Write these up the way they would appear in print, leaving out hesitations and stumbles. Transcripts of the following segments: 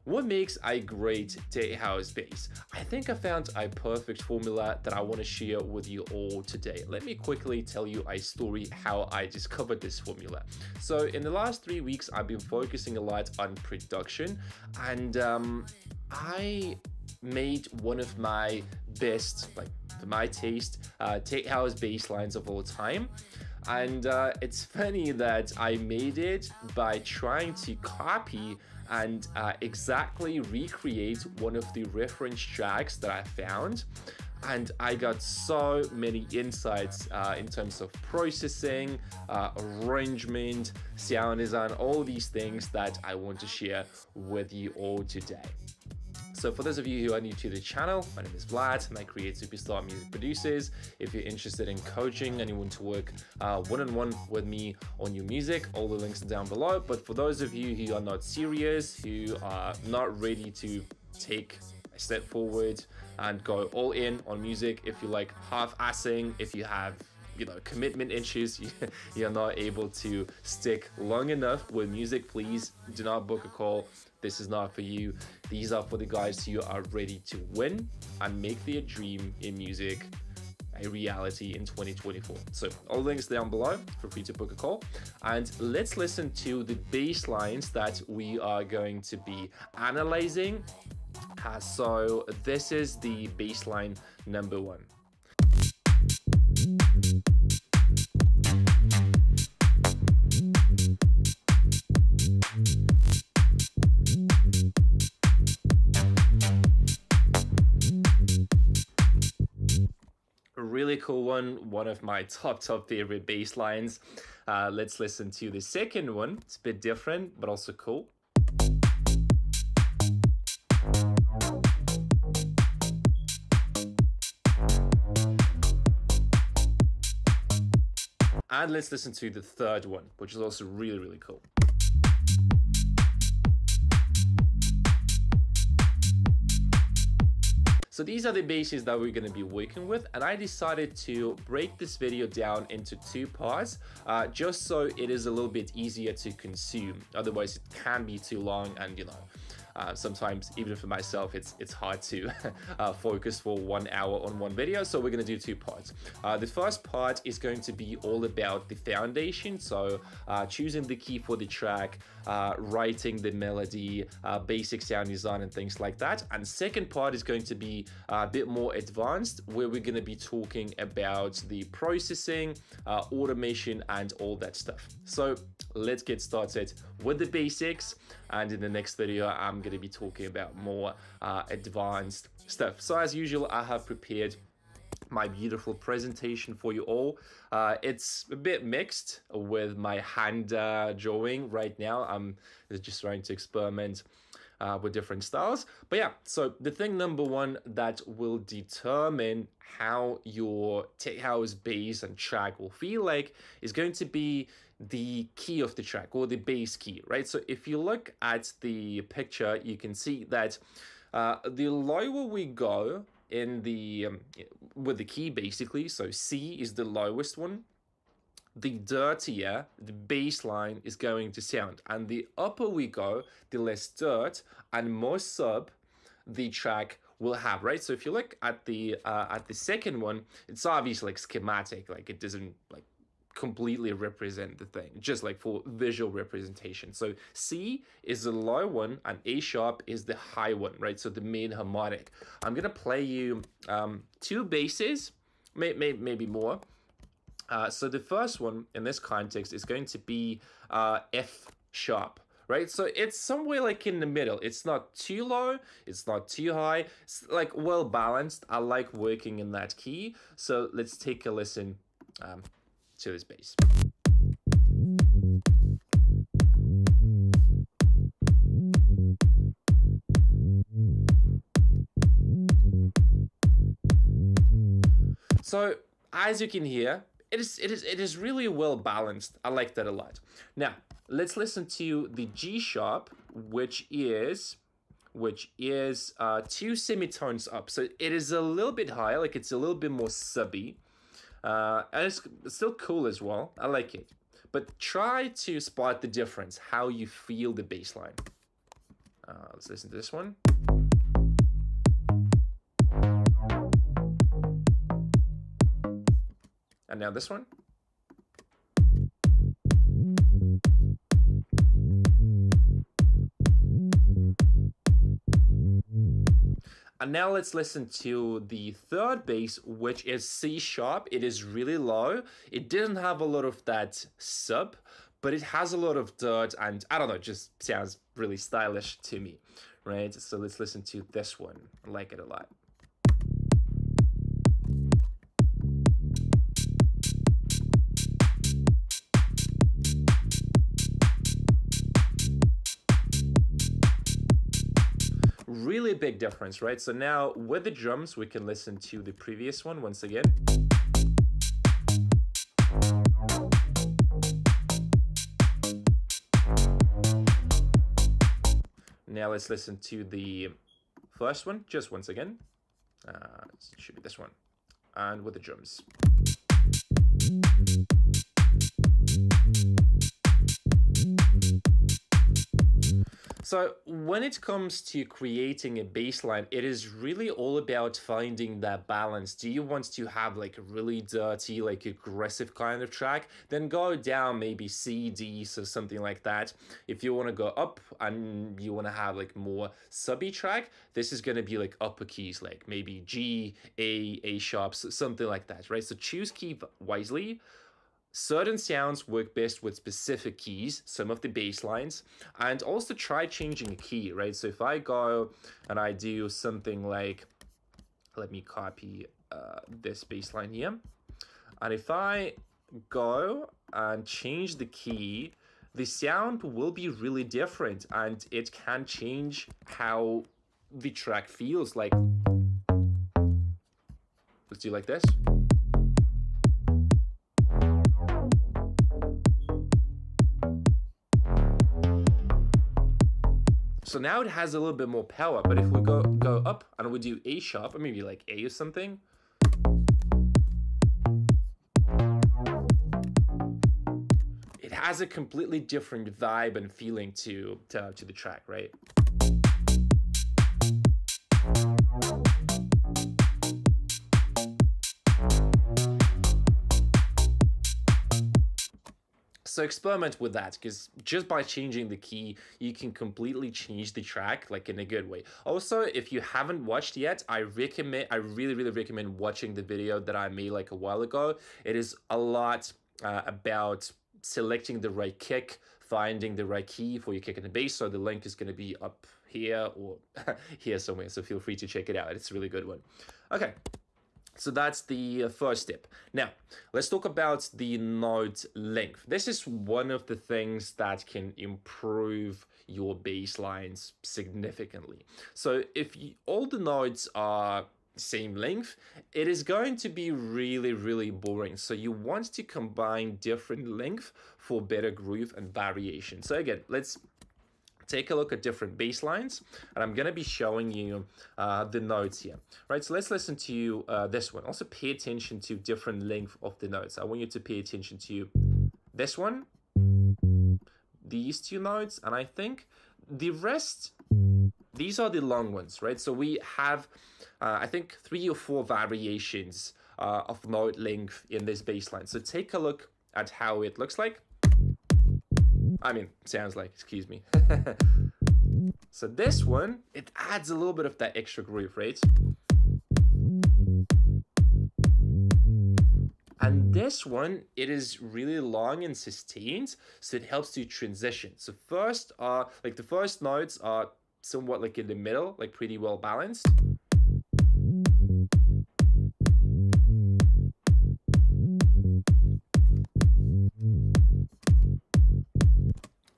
What makes a great tech house bass? I think I found a perfect formula that I want to share with you all today. Let me quickly tell you a story how I discovered this formula. So in the last 3 weeks, I've been focusing a lot on production, and I made one of my best, like for my taste, tech house bass lines of all time. And it's funny that I made it by trying to copy and exactly recreate one of the reference tracks that I found. And I got so many insights in terms of processing, arrangement, sound design, all these things that I want to share with you all today. So for those of you who are new to the channel, my name is Vlad and I create superstar music producers. If you're interested in coaching and you want to work one-on-one with me on your music, all the links are down below. But for those of you who are not serious, who are not ready to take a step forward and go all in on music, if you like half-assing, if you have commitment issues, you're not able to stick long enough with music, please do not book a call. This is not for you. These are for the guys who are ready to win and make their dream in music a reality in 2024. So all links down below, feel free to book a call. And let's listen to the bass lines that we are going to be analyzing. So this is the bass line number 1. Really cool one of my top favorite bass lines. Let's listen to the second one. It's a bit different, but also cool. And let's listen to the third one, which is also really cool. So these are the basses that we're going to be working with, and I decided to break this video down into 2 parts, just so it is a little bit easier to consume. Otherwise it can be too long, and sometimes even for myself it's hard to focus for 1 hour on one video. So we're going to do 2 parts. The first part is going to be all about the foundation, so choosing the key for the track, writing the melody, basic sound design and things like that. And second part is going to be a bit more advanced, where we're going to be talking about the processing, automation and all that stuff. So let's get started with the basics, and in the next video I'm going to be talking about more advanced stuff. So as usual, I have prepared my beautiful presentation for you all. It's a bit mixed with my hand drawing right now. I'm just trying to experiment with different styles. But yeah, so the thing number 1 that will determine how your tech house bass and track will feel like is going to be the key of the track, or the bass key, right? So if you look at the picture, you can see that the lower we go in the with the key, basically, so C is the lowest one, the dirtier the bass line is going to sound, and the upper we go, the less dirt and more sub the track will have, right? So if you look at the second one, it's obviously like schematic, like it doesn't like completely represent the thing, just like for visual representation. So C is the low one and A sharp is the high one, right? So the main harmonic. I'm gonna play you 2 basses, maybe more. So the first one in this context is going to be F sharp, right? So it's somewhere like in the middle. It's not too low, it's not too high. It's like well balanced. I like working in that key. So let's take a listen to this bass. So as you can hear, it is really well balanced. I like that a lot. Now let's listen to the G sharp, which is 2 semitones up. So it is a little bit higher, like it's a little bit more subby. And it's still cool as well. I like it. But try to spot the difference, how you feel the bass line. Let's listen to this one. And now this one. And now let's listen to the third bass, which is C sharp. It is really low. It didn't have a lot of that sub, but it has a lot of dirt, and I don't know, it just sounds really stylish to me, right? So let's listen to this one. I like it a lot. Really big difference, right? So now with the drums, we can listen to the previous one once again. Now let's listen to the first one, just once again. It should be this one. And with the drums. So when it comes to creating a bass line, it is really all about finding that balance. Do you want to have like a really dirty, like aggressive kind of track? Then go down maybe C, D, so something like that. If you want to go up and you want to have like more subby track, this is going to be like upper keys, like maybe G, A sharps, something like that, right? So choose key wisely. Certain sounds work best with specific keys, some of the bass lines, and also try changing a key, right? So if I go and I do something like, let me copy this bass line here, and if I go and change the key, the sound will be really different, and it can change how the track feels. Like, let's do like this. So now it has a little bit more power, but if we go up and we do A sharp, or maybe like A or something, it has a completely different vibe and feeling to the track, right? So experiment with that, because just by changing the key, you can completely change the track, like in a good way. Also, if you haven't watched yet, I really recommend watching the video that I made like a while ago. It is a lot about selecting the right kick, finding the right key for your kick and the bass. So the link is going to be up here or here somewhere. So feel free to check it out. It's a really good one. Okay. So that's the first step. Now, let's talk about the note length. This is one of the things that can improve your bass lines significantly. So if all the notes are same length, it is going to be really boring. So you want to combine different length for better groove and variation. So again, let's take a look at different bass lines, and I'm going to be showing you the notes here, right? So let's listen to this one. Also pay attention to different length of the notes. I want you to pay attention to this one, these two notes, and I think the rest, these are the long ones, right? So we have, I think, 3 or 4 variations of note length in this bass line. So take a look at how it looks like. I mean, sounds like, excuse me. So this one, it adds a little bit of that extra groove, right? And this one, it is really long and sustained, so it helps to transition. So first, like the first notes are somewhat like in the middle, like pretty well balanced.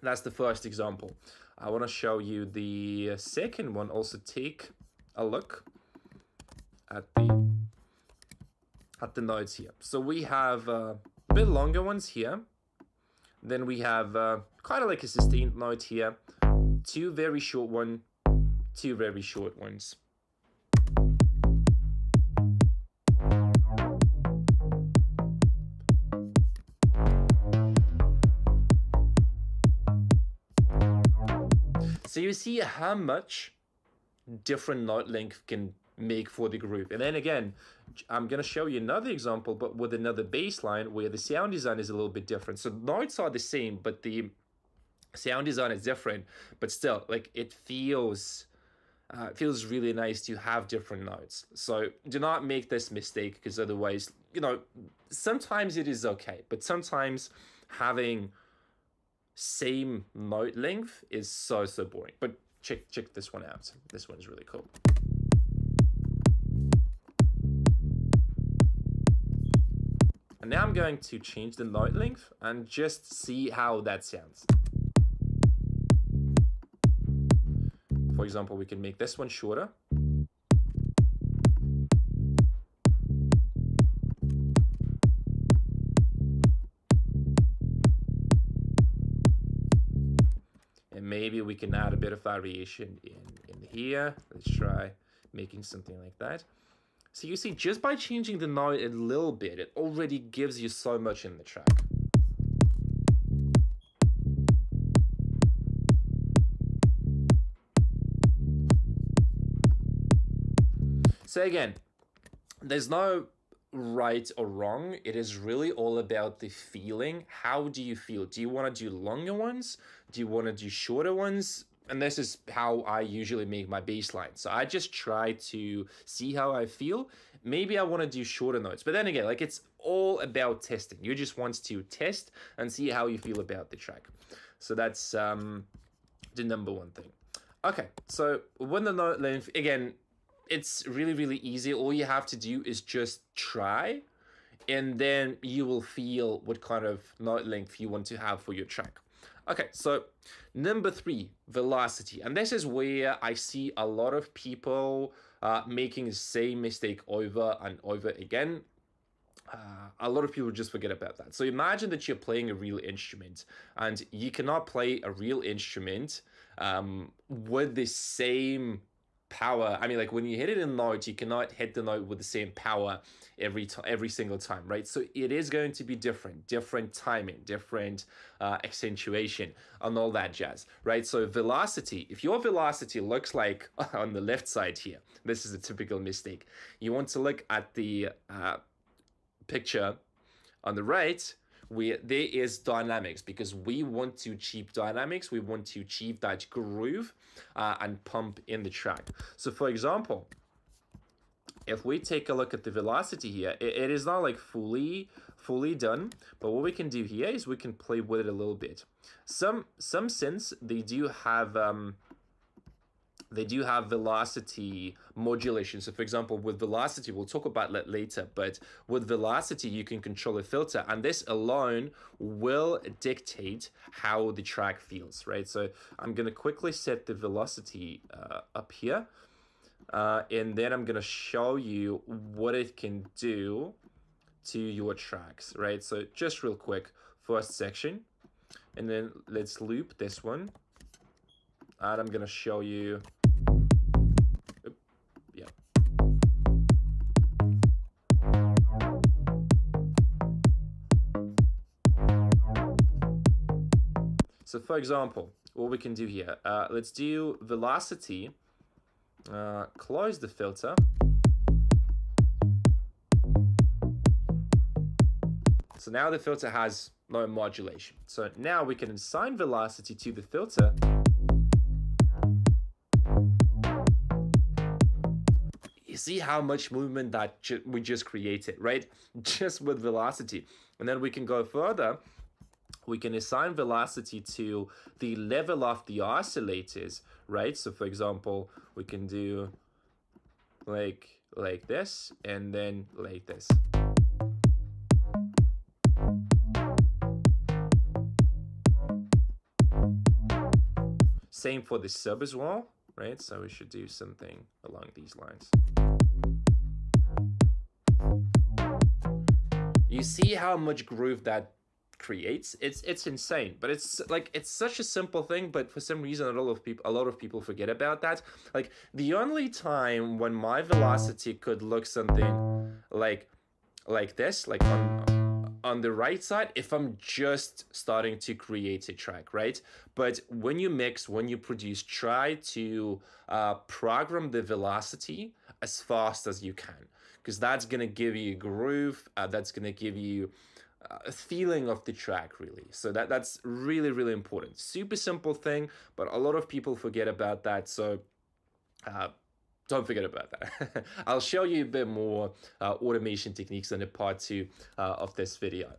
That's the first example. I want to show you the second one. Also take a look at the notes here. So we have a bit longer ones here. Then we have kind of like a sustained note here. 2 very short ones, 2 very short ones. So you see how much different note length can make for the groove. And then again, I'm going to show you another example, but with another bass line where the sound design is a little bit different. So notes are the same, but the sound design is different, but still, like, it feels really nice to have different notes. So do not make this mistake, because otherwise, you know, sometimes it is okay, but sometimes having same note length is so boring. But check this one out. This one is really cool. And now I'm going to change the note length and just see how that sounds. For example, we can make this one shorter. And maybe we can add a bit of variation in here. Let's try making something like that. So you see, just by changing the note a little bit, it already gives you so much in the track. So again, there's no right or wrong. It is really all about the feeling. How do you feel? Do you want to do longer ones? Do you want to do shorter ones? And this is how I usually make my bass line. So I just try to see how I feel. Maybe I want to do shorter notes. But then again, like, it's all about testing. You just want to test and see how you feel about the track. So that's the number one thing. Okay, so with the note length, again, it's really easy. All you have to do is just try, and then you will feel what kind of note length you want to have for your track. Okay, so number 3, velocity. And this is where I see a lot of people making the same mistake over and over again. A lot of people just forget about that. So imagine that you're playing a real instrument, and you cannot play a real instrument with the same power. I mean, like, when you hit it in a note, you cannot hit the note with the same power every single time, right? So it is going to be different timing, different accentuation, and all that jazz, right? So velocity, if your velocity looks like on the left side here, this is a typical mistake. You want to look at the picture on the right, where there is dynamics, because we want to achieve dynamics. We want to achieve that groove and pump in the track. So for example, if we take a look at the velocity here, it is not like fully done, but what we can do here is we can play with it a little bit. Some synths, they do have velocity modulation. So for example, with velocity, we'll talk about that later, but with velocity, you can control a filter, and this alone will dictate how the track feels, right? So I'm gonna quickly set the velocity up here, and then I'm gonna show you what it can do to your tracks, right? So just real quick, first section, and then let's loop this one, and I'm gonna show you. So for example, what we can do here, let's do velocity, close the filter. So now the filter has no modulation. So now we can assign velocity to the filter. You see how much movement that we just created, right? Just with velocity. And then we can go further. We can assign velocity to the level of the oscillators, right? So for example, we can do like this, and then like this. Same for the sub as well, right? So we should do something along these lines. You see how much groove that creates? It's insane, but it's such a simple thing, but for some reason a lot of people forget about that. Like, the only time when my velocity could look something like this, like on the right side if I'm just starting to create a track, right? But when you mix, when you produce, try to program the velocity as fast as you can, because that's gonna give you a groove, that's gonna give you a feeling of the track, really. So that's really, really important. Super simple thing, but a lot of people forget about that. So don't forget about that. I'll show you a bit more automation techniques in the part 2 of this video.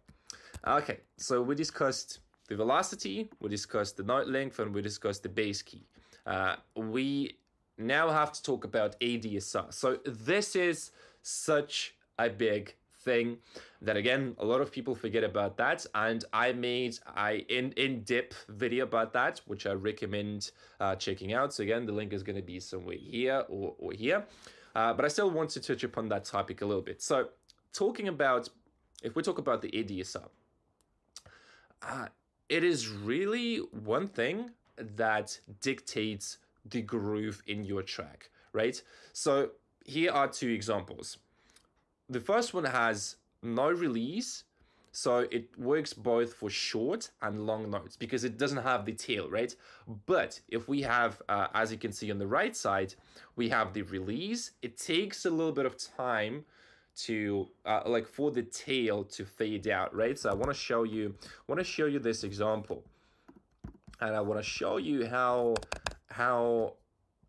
Okay, so we discussed the velocity, we discussed the note length, and we discussed the bass key. We now have to talk about ADSR. So this is such a big thing that, again, a lot of people forget about that, and I made an in-depth video about that, which I recommend checking out. So again, the link is going to be somewhere here or here, but I still want to touch upon that topic a little bit. So if we talk about the ADSR, it is really one thing that dictates the groove in your track, right? So here are 2 examples. The first one has no release, so it works both for short and long notes because it doesn't have the tail, right? But if we have, as you can see on the right side, we have the release. It takes a little bit of time to like for the tail to fade out, right? So I want to show you this example, and I want to show you how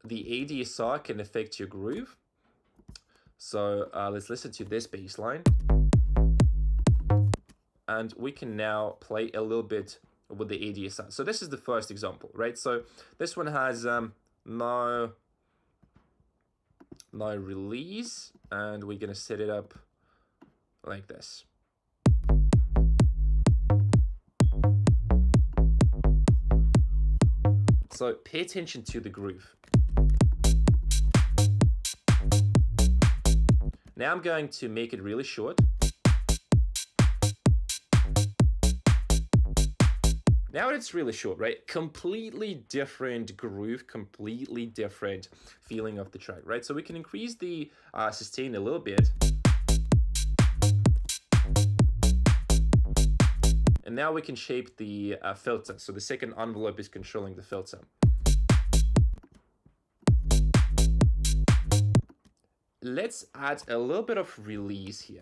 the ADSR can affect your groove. So let's listen to this bass line. And we can now play a little bit with the ADSR. So this is the first example, right? So this one has no release, and we're gonna set it up like this. So pay attention to the groove. Now I'm going to make it really short. Now it's really short, right? Completely different groove, completely different feeling of the track, right? So we can increase the sustain a little bit. And now we can shape the filter. So the second envelope is controlling the filter. Let's add a little bit of release here.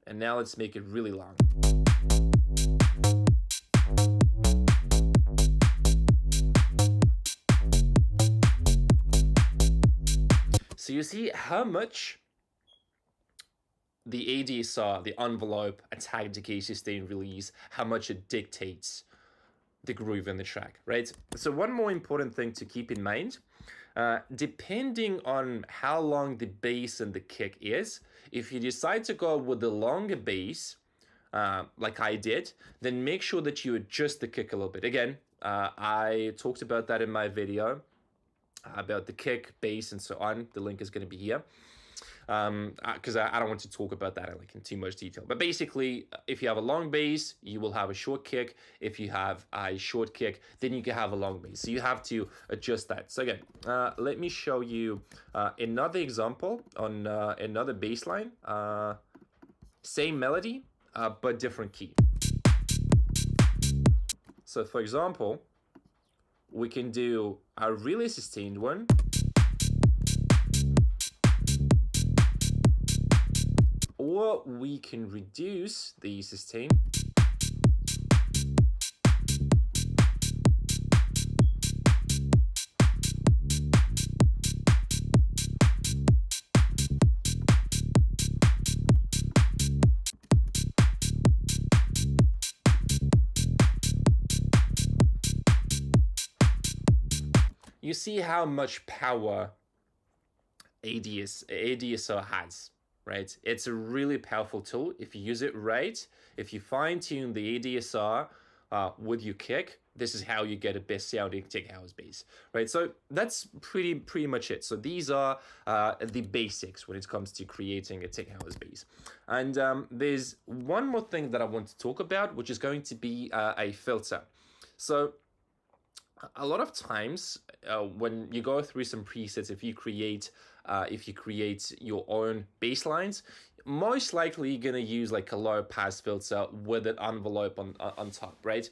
And now let's make it really long. So you see how much the ADSR, the envelope, attack, decay, sustain, release, how much it dictates the groove in the track, right? So one more important thing to keep in mind, depending on how long the bass and the kick is, if you decide to go with the longer bass, like I did, then make sure that you adjust the kick a little bit. Again, I talked about that in my video, about the kick, bass, and so on. The link is going to be here. Because I don't want to talk about that in too much detail. But basically, if you have a long bass, you will have a short kick. If you have a short kick, then you can have a long bass. So you have to adjust that. So again, let me show you another example on another bass line. Same melody, but different key. So for example, we can do a really sustained one. Or we can reduce the sustain. You see how much power ADSR has. Right? It's a really powerful tool if you use it right. If you fine-tune the ADSR with your kick, this is how you get a best sounding tech house bass, right? So that's pretty much it. So these are the basics when it comes to creating a tech house bass. And there's one more thing that I want to talk about, which is going to be a filter. So a lot of times when you go through some presets, if you create your own bass lines, most likely you're gonna use like a low pass filter with an envelope on top, right?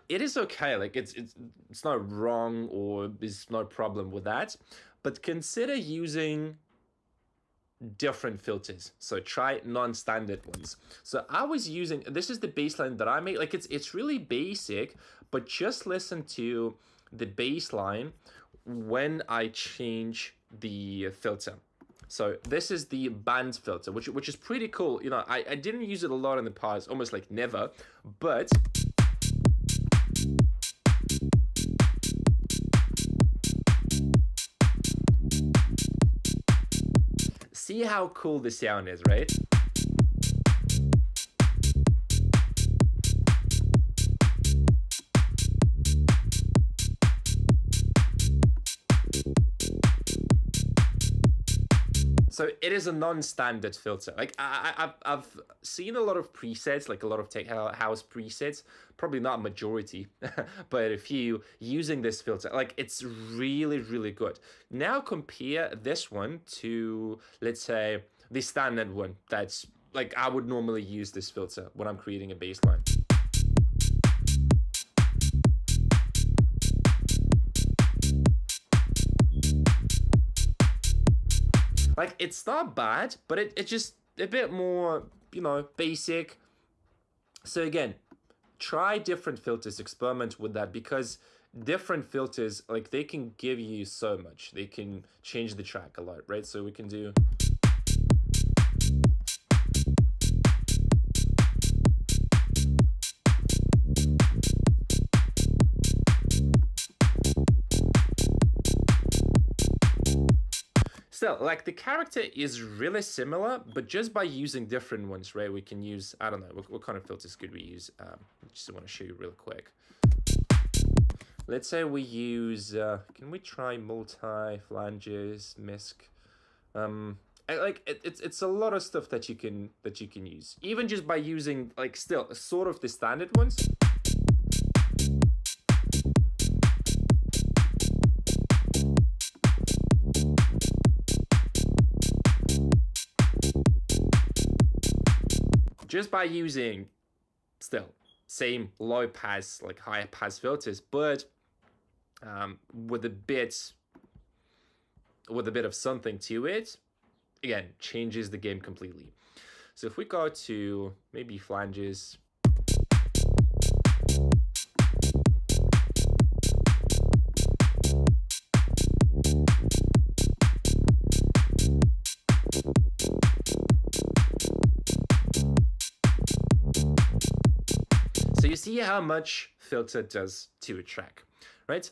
It is okay, like it's not wrong, or there's no problem with that, but consider using different filters. So try non-standard ones. So I was using, this is the bass line that I made, like it's really basic, but just listen to the bass line when I change the filter. So this is the band filter, which is pretty cool. You know, I didn't use it a lot in the past, almost like never, but see how cool the sound is, right? So it is a non-standard filter. Like I've seen a lot of presets, like a lot of tech house presets, probably not a majority, but a few using this filter. Like it's really good. Now compare this one to, let's say, the standard one. That's like, I would normally use this filter when I'm creating a bass line. Like, it's not bad, but it's just a bit more, you know, basic. So again, try different filters, experiment with that, because different filters, like, they can give you so much. They can change the track a lot, right? So we can do... Still, like, the character is really similar, but just by using different ones, right? We can use, I don't know, what kind of filters could we use? Just want to show you real quick. Let's say we use, can we try multi, flanges, misc? Like, it's a lot of stuff that you can use. Even just by using, like, still, sort of the standard ones. Just by using, still, same low pass, like higher pass filters, but with a bit of something to it, again, changes the game completely. So if we go to maybe flanges, so you see how much filter does to a track, right?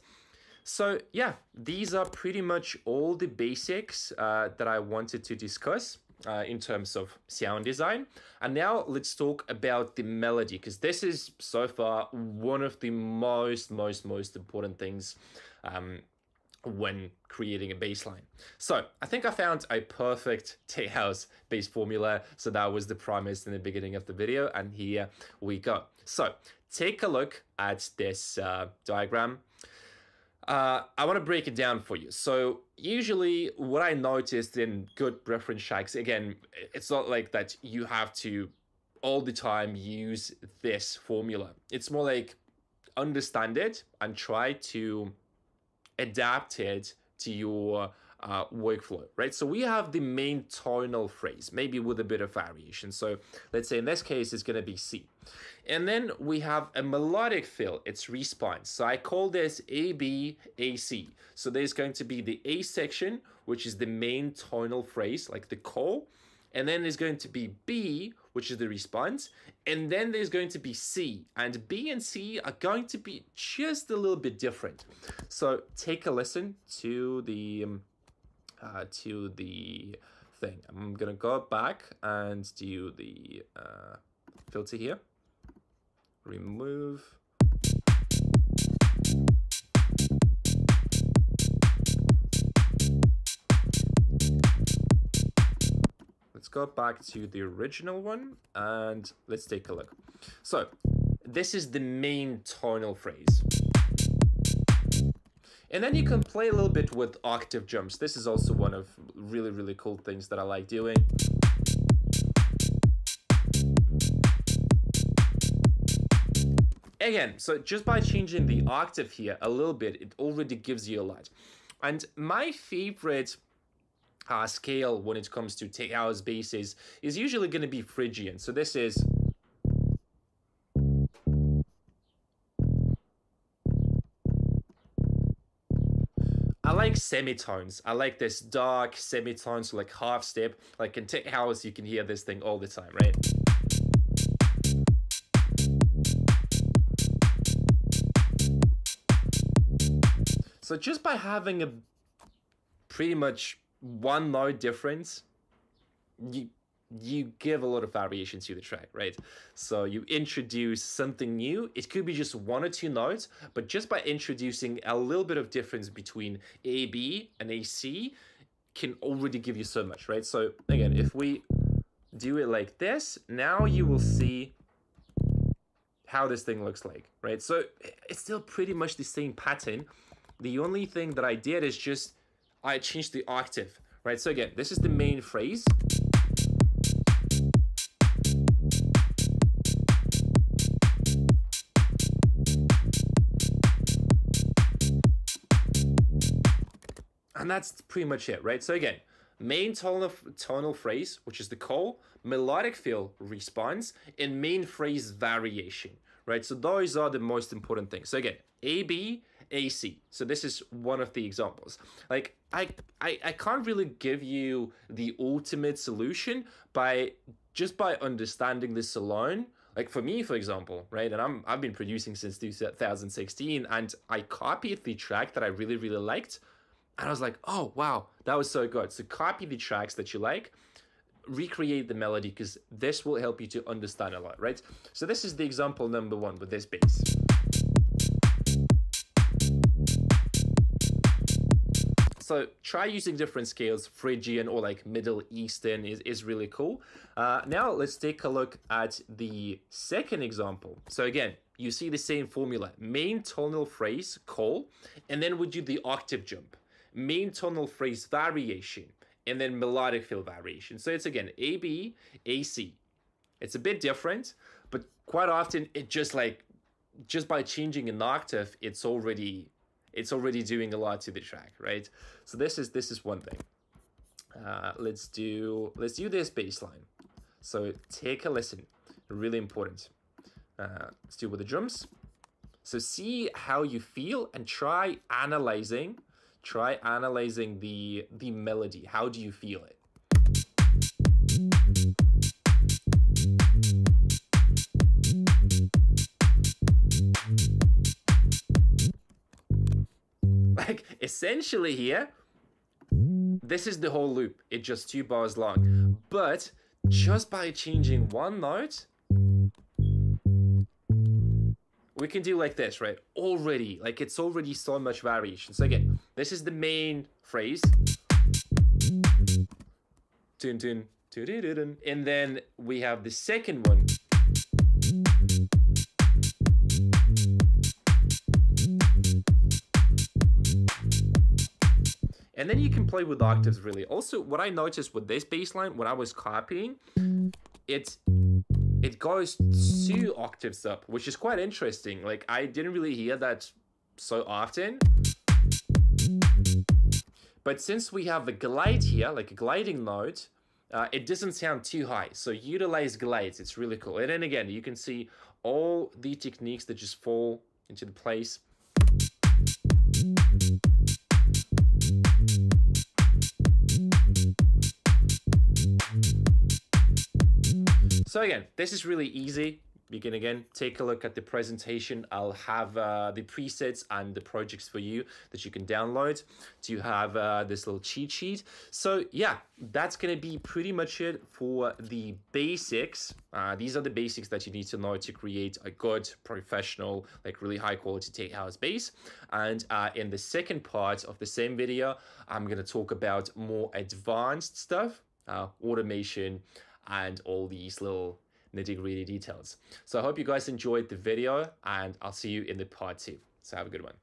So yeah, these are pretty much all the basics that I wanted to discuss in terms of sound design. And now let's talk about the melody, because this is so far one of the most important things when creating a bass line. So I think I found a perfect tech house bass formula. So that was the premise in the beginning of the video, and here we go. So take a look at this diagram. I want to break it down for you. So usually what I noticed in good reference tracks, again, it's not like that you have to all the time use this formula. It's more like understand it and try to adapt it to your workflow, right? So we have the main tonal phrase, maybe with a bit of variation. So let's say in this case, it's going to be C. And then we have a melodic fill, it's response. So I call this A, B, A, C. So there's going to be the A section, which is the main tonal phrase, like the call. And then there's going to be B, which is the response. And then there's going to be C. And B and C are going to be just a little bit different. So take a listen to the thing. I'm going to go back and do the filter here. Remove. go back to the original one and let's take a look. So this is the main tonal phrase. And then you can play a little bit with octave jumps. This is also one of really, really cool things that I like doing. Again, so just by changing the octave here a little bit, it already gives you a lot. And my favorite scale when it comes to take house basses is usually going to be Phrygian. So this is... I like semitones. I like this dark semitones, so like half step. Like in tech house, you can hear this thing all the time, right? So just by having a pretty much one note difference, you give a lot of variation to the track, right? So you introduce something new. It could be just one or two notes, but just by introducing a little bit of difference between A, B, and A, C can already give you so much, right? So again, if we do it like this, now you will see how this thing looks like, right? So it's still pretty much the same pattern. The only thing that I did is just I changed the octave, right? So again, this is the main phrase. And that's pretty much it, right? So again, main tonal phrase, which is the call, melodic fill response, and main phrase variation, right? So those are the most important things. So again, A, B, A, C. So this is one of the examples. Like I can't really give you the ultimate solution by understanding this alone. Like for me, for example, right? And I've been producing since 2016, and I copied the track that I really, really liked. And I was like, oh, wow, that was so good. So copy the tracks that you like, recreate the melody, because this will help you to understand a lot, right? So this is the example number one with this bass. So try using different scales. Phrygian or like Middle Eastern is really cool. Now let's take a look at the second example. So again, you see the same formula. Main tonal phrase, call, and then we do the octave jump. Main tonal phrase variation, and then melodic fill variation. So it's again A, B, A, C. It's a bit different, but quite often it just by changing an octave, it's already doing a lot to the track, right? So this is one thing. Let's do this bass line. So take a listen. Really important. Let's do with the drums. So see how you feel and try analyzing the melody. How do you feel it? Like essentially here, this is the whole loop. It's just 2 bars long. But just by changing one note, we can do like this, right? Already, like it's already so much variation. So again, this is the main phrase. Tun, tun, tun, and then we have the second one. And then you can play with octaves really. Also, what I noticed with this bass line, when I was copying, it goes 2 octaves up, which is quite interesting. Like I didn't really hear that so often. But since we have a glide here, like a gliding note, it doesn't sound too high. So utilize glides, it's really cool. And then again, you can see all the techniques that just fall into the place. So again, this is really easy. You can again take a look at the presentation. I'll have the presets and the projects for you that you can download to have this little cheat sheet. So yeah, that's gonna be pretty much it for the basics. These are the basics that you need to know to create a good, professional, like really high quality tech house bass. And in the second part of the same video, I'm gonna talk about more advanced stuff. automation, and all these little nitty-gritty details. So I hope you guys enjoyed the video, and I'll see you in the part 2. So have a good one.